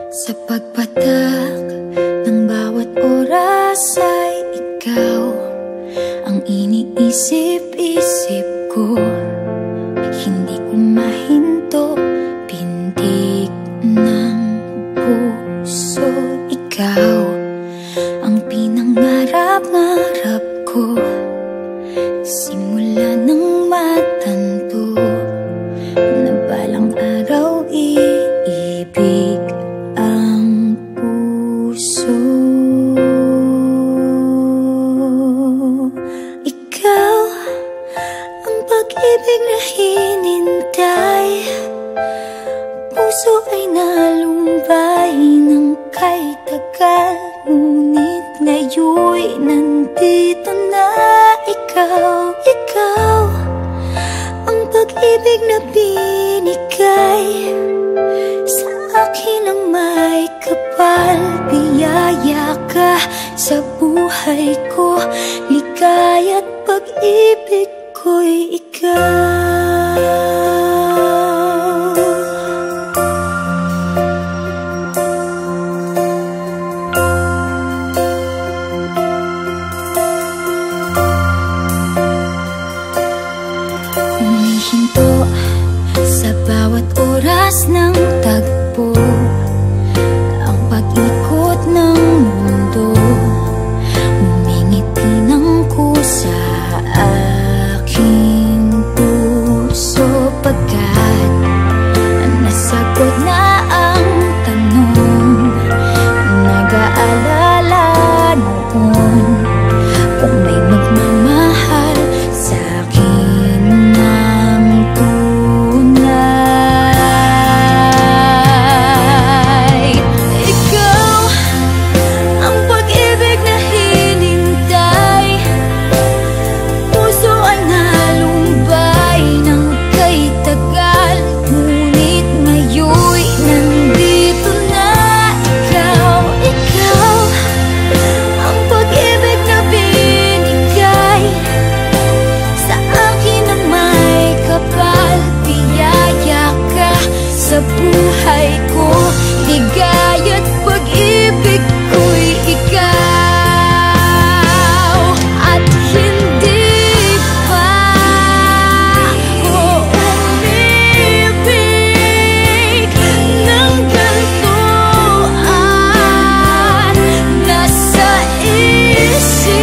Sa pagpatak ng bawat oras ay ikaw ang iniisip-isip ko. Hindi ko mahinto, pintig ng puso. Ikaw ang pinangarap-ngarap ko, simula ng matanto na balang araw iibig ang puso. Ikaw ang pag-ibig na hinintay, puso ay nalumbay ng kay tagal, ngunit ngayon'y nandito na ikaw. Ikaw ang pag-ibig na binigay sa akin ang may kapal. Biyaya ka sa buhay ko, ligaya't pag-ibig ko'y ikaw. Humihinto sa bawat oras ng tagpo, ang pag-ikot ng mundo, umingiti ng kusa aking puso. Pagkat nasagot na ang tanong, nag-aalala noon kung may magmamahal sa akin ng tunay. Ikaw ang pag-ibig na hinintay, puso ay nalumbay ng kay tagal, ngunit ngayon'y nandito na ikaw. Ikaw ang pag-ibig na binigay sa akin ang may kapal. Biyaya ka sa buhay ko, ligaya't pag-ibig ko'y ikaw. At hindi pa ako umibig ng ganito, at nasa isip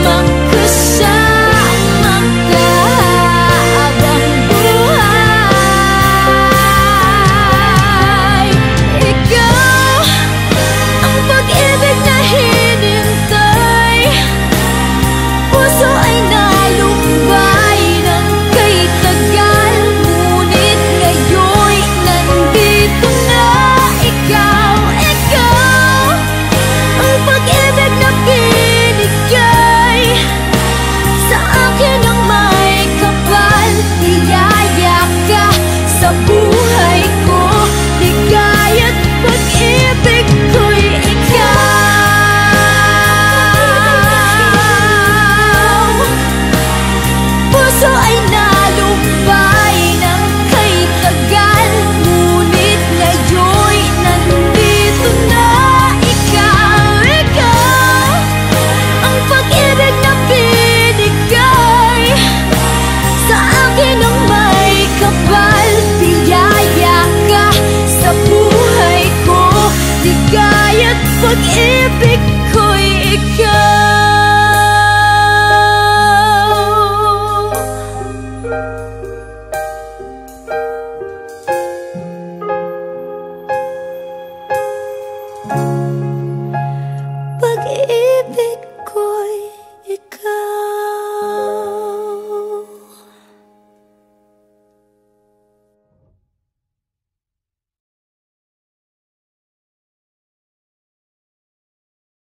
magkasama ka habang buhay. Ikaw ang pag-ibig na hinintay, puso ay nalumbay ng kay tagal, ngunit ngayon'y nandito na ikaw. Ikaw ang pag-ibig na binigay sa akin ang may kapal. Biyaya ka sa buhay ko, ligaya't pag-ibig ko'y ikaw. Puso ay nalumbay ng kay tagal, ngunit ngayon'y nandito na ikaw. Ikaw ang pag-ibig na binigay sa akin ang may kapal. Biyaya ka sa buhay ko, ligaya't pag-ibig